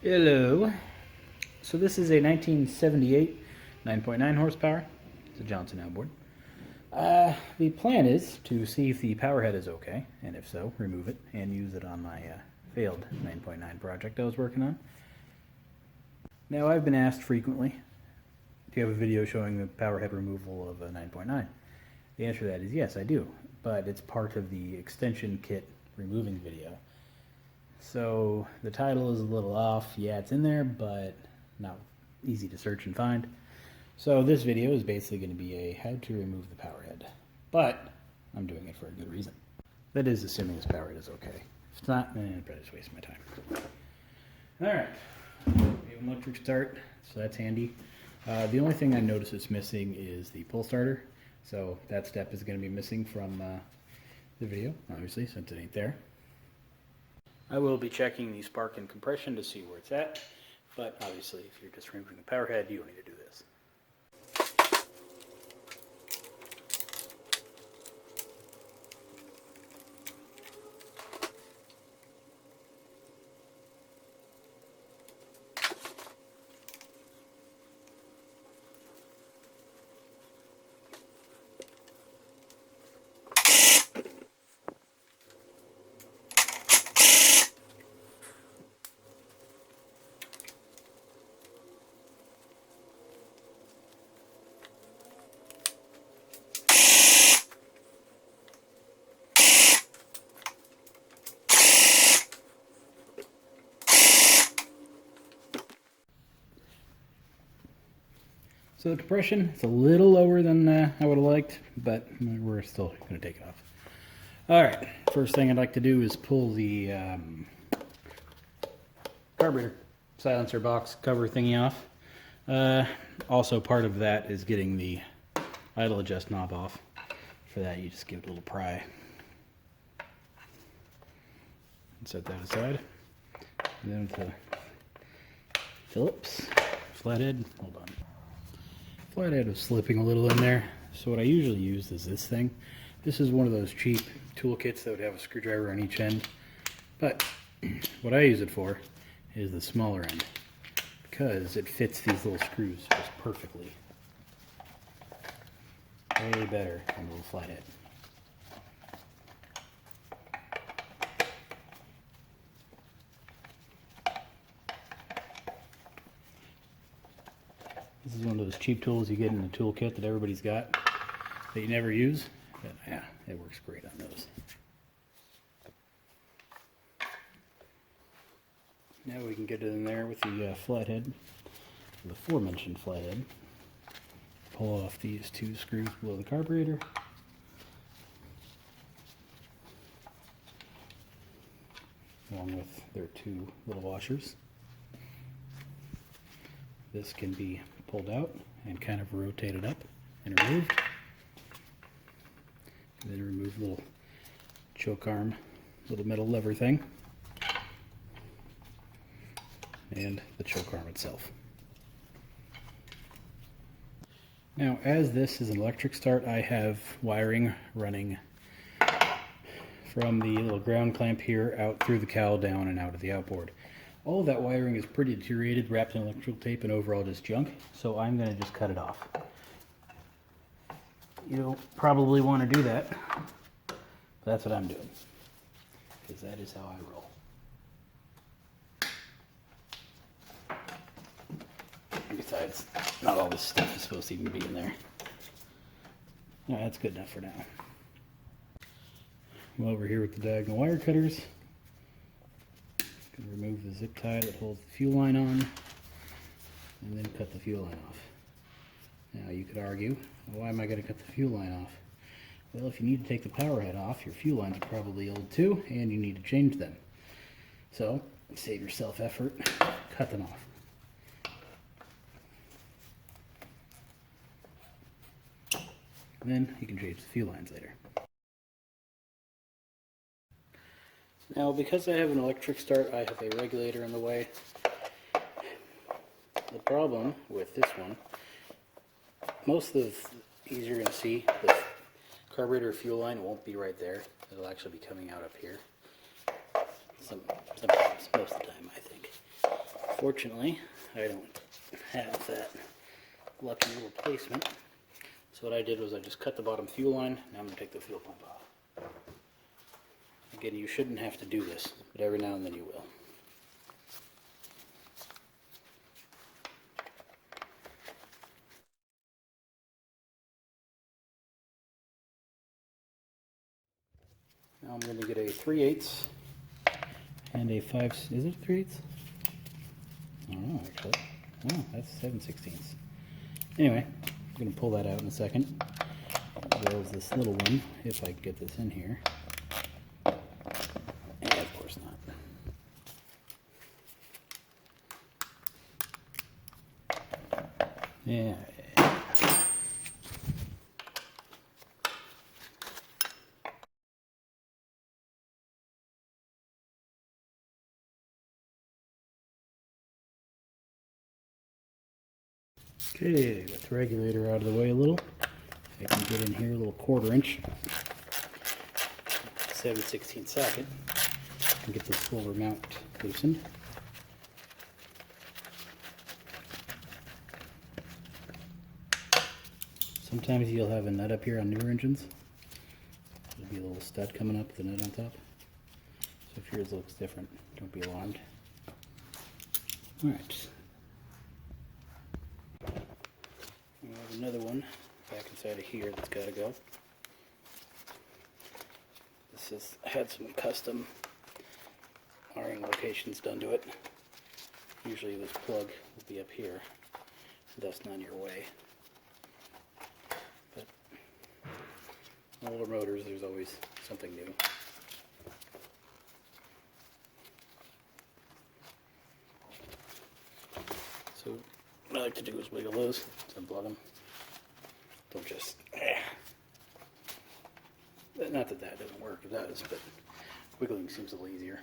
Hello. So this is a 1978 9.9 horsepower. It's a Johnson outboard. The plan is to see if the powerhead is okay, and if so, remove it and use it on my failed 9.9 project I was working on. Now, I've been asked frequently, do you have a video showing the powerhead removal of a 9.9? The answer to that is yes, I do, but it's part of the extension kit removing video. So the title is a little off. Yeah, it's in there, but not easy to search and find. So this video is basically going to be a how to remove the powerhead, but I'm doing it for a good reason. That is assuming this powerhead is okay. If it's not, then I'd just waste my time. Alright, we have an electric start, so that's handy. The only thing I notice it's missing is the pull starter, so that step is going to be missing from the video, obviously, since it ain't there. I will be checking the spark and compression to see where it's at, but obviously if you're just removing the powerhead, you don't need to do this. So the compression, it's a little lower than I would have liked, but we're still going to take it off. Alright, first thing I'd like to do is pull the carburetor silencer box cover thingy off. Also part of that is getting the idle adjust knob off. For that you just give it a little pry. And set that aside. And then with the Phillips flathead, hold on. Flathead was slipping a little in there, so what I usually use is this thing. This is one of those cheap tool kits that would have a screwdriver on each end, but what I use it for is the smaller end, because it fits these little screws just perfectly. Way better than a little flathead. This is one of those cheap tools you get in the toolkit that everybody's got that you never use, but yeah, it works great on those. Now we can get it in there with the flathead, the aforementioned flathead. Pull off these two screws below the carburetor. Along with their two little washers. This can be pulled out and kind of rotated up and removed. And then remove the little choke arm, little metal lever thing, and the choke arm itself. Now, as this is an electric start, I have wiring running from the little ground clamp here out through the cowl, down and out of the outboard. All of that wiring is pretty deteriorated, wrapped in electrical tape, and overall just junk, so I'm going to just cut it off. You'll probably want to do that, but that's what I'm doing, because that is how I roll. Besides, not all this stuff is supposed to even be in there. No, that's good enough for now. I'm over here with the diagonal wire cutters. Going to remove the zip tie that holds the fuel line on, and then cut the fuel line off. Now you could argue, well, why am I going to cut the fuel line off? Well, if you need to take the power head off, your fuel lines are probably old too, and you need to change them. So, save yourself effort, cut them off. And then you can change the fuel lines later. Now, because I have an electric start, I have a regulator in the way. The problem with this one, most of these you're going to see, the carburetor fuel line won't be right there. It'll actually be coming out up here. Sometimes, most of the time, I think. Fortunately, I don't have that lucky little placement. So what I did was I just cut the bottom fuel line. Now I'm going to take the fuel pump off. Again, you shouldn't have to do this, but every now and then you will. Now I'm going to get a 3/8 and a 5. Is it 3/8? I don't know actually. Oh, that's 7/16. Anyway, I'm going to pull that out in a second. As well as this little one, if I can get this in here. And of course not. Yeah. Okay, got the regulator out of the way a little. I can get in here a little 1/4 inch, 7/16 socket, and get this silver mount loosened. Sometimes you'll have a nut up here on newer engines. There'll be a little stud coming up with a nut on top. So if yours looks different, don't be alarmed. Alright. We have another one back inside of here that's got to go. This has had some custom wiring locations done to it. Usually this plug will be up here, thus not in your way. But all the motors, there's always something new. So what I like to do is wiggle those to unplug them. Don't just, not that that doesn't work, it does, but wiggling seems a little easier.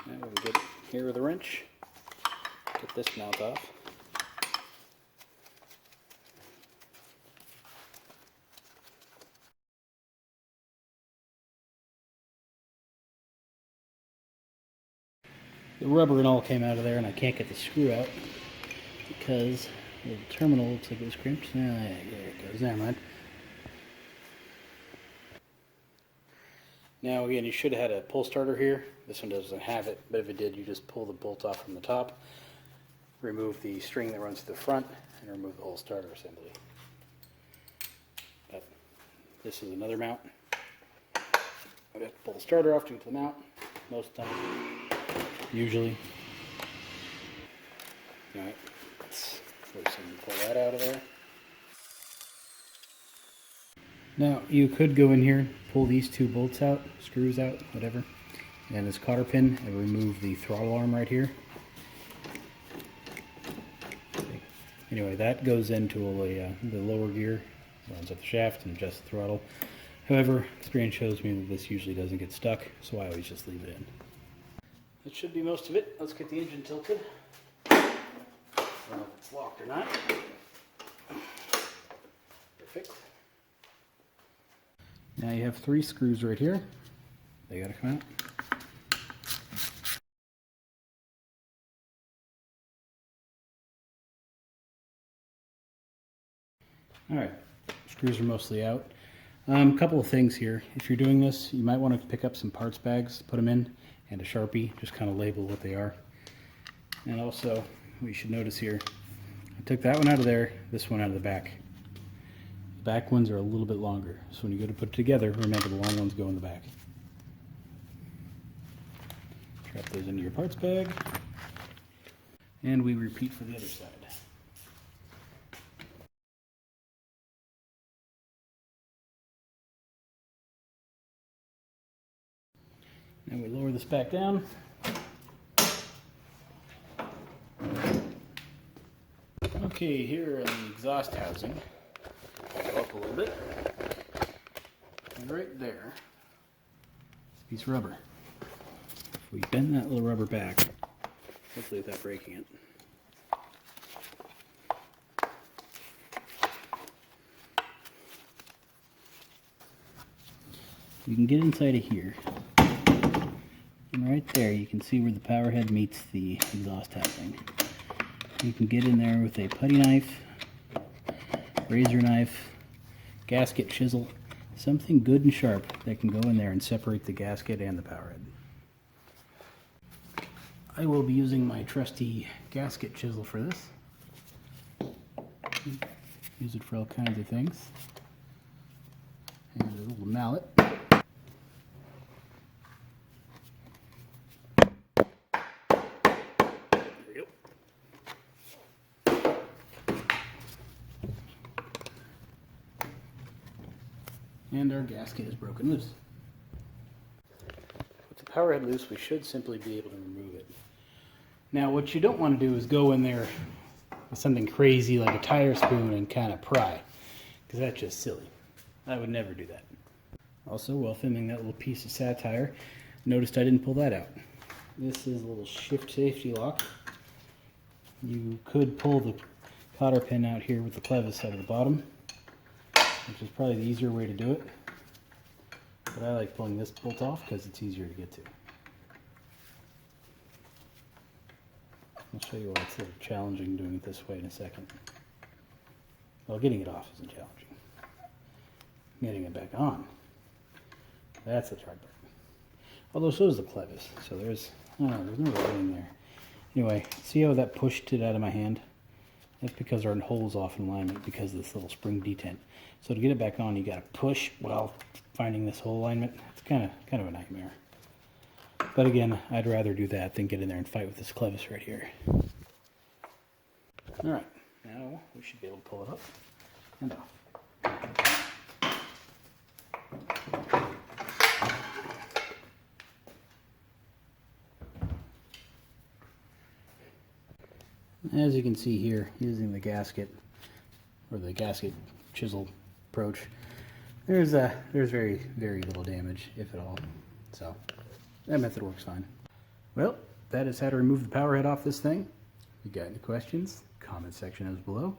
Now we'll get here with a wrench, get this mount off. The rubber and all came out of there, and I can't get the screw out because the terminal looks like it was crimped. Ah, yeah, there it goes. Never mind. Now again, you should have had a pull starter here. This one doesn't have it, but if it did, you just pull the bolt off from the top, remove the string that runs to the front, and remove the whole starter assembly. But this is another mount. I'd have to pull the starter off to get to the mount most of the time. Usually. Alright, let's pull that out of there. Now, you could go in here, pull these two bolts out, screws out, whatever, and this cotter pin, and remove the throttle arm right here. Anyway, that goes into the lower gear, runs up the shaft and adjusts the throttle. However, experience shows me that this usually doesn't get stuck, so I always just leave it in. That should be most of it. Let's get the engine tilted. I don't know if it's locked or not. Perfect. Now you have 3 screws right here. They gotta come out. Alright, screws are mostly out. A couple of things here. If you're doing this, you might want to pick up some parts bags, put them in, and a Sharpie, just kind of label what they are. And also, we should notice here, I took that one out of there, this one out of the back. The back ones are a little bit longer, so when you go to put it together, remember the long ones go in the back. Trap those into your parts bag, and we repeat for the other side. And we lower this back down. Okay, here on the exhaust housing, go up a little bit, and right there, this piece of rubber. If we bend that little rubber back, hopefully without breaking it, you can get inside of here. And right there you can see where the power head meets the exhaust housing. You can get in there with a putty knife, razor knife, gasket chisel, something good and sharp that can go in there and separate the gasket and the power head. I will be using my trusty gasket chisel for this. Use it for all kinds of things. And a little mallet. And our gasket is broken loose. With the power head loose, we should simply be able to remove it. Now, what you don't want to do is go in there with something crazy like a tire spoon and kind of pry, because that's just silly. I would never do that. Also, while filming that little piece of satire, noticed I didn't pull that out. This is a little shift safety lock. You could pull the cotter pin out here with the clevis out of the bottom, which is probably the easier way to do it. But I like pulling this bolt off because it's easier to get to. I'll show you why it's a little challenging doing it this way in a second. Well, getting it off isn't challenging. Getting it back on, that's the hard part. Although so is the clevis, so there's no getting there. Anyway, see how that pushed it out of my hand? That's because our hole's off in alignment because of this little spring detent. So to get it back on, you got to push while finding this hole alignment. It's kind of a nightmare. But again, I'd rather do that than get in there and fight with this clevis right here. All right, now we should be able to pull it up and off. As you can see here, using the gasket or the gasket chisel approach, there's very little damage, if at all. So that method works fine. Well, that is how to remove the power head off this thing. If you got any questions, comment section is below.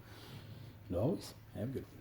And always have a good one.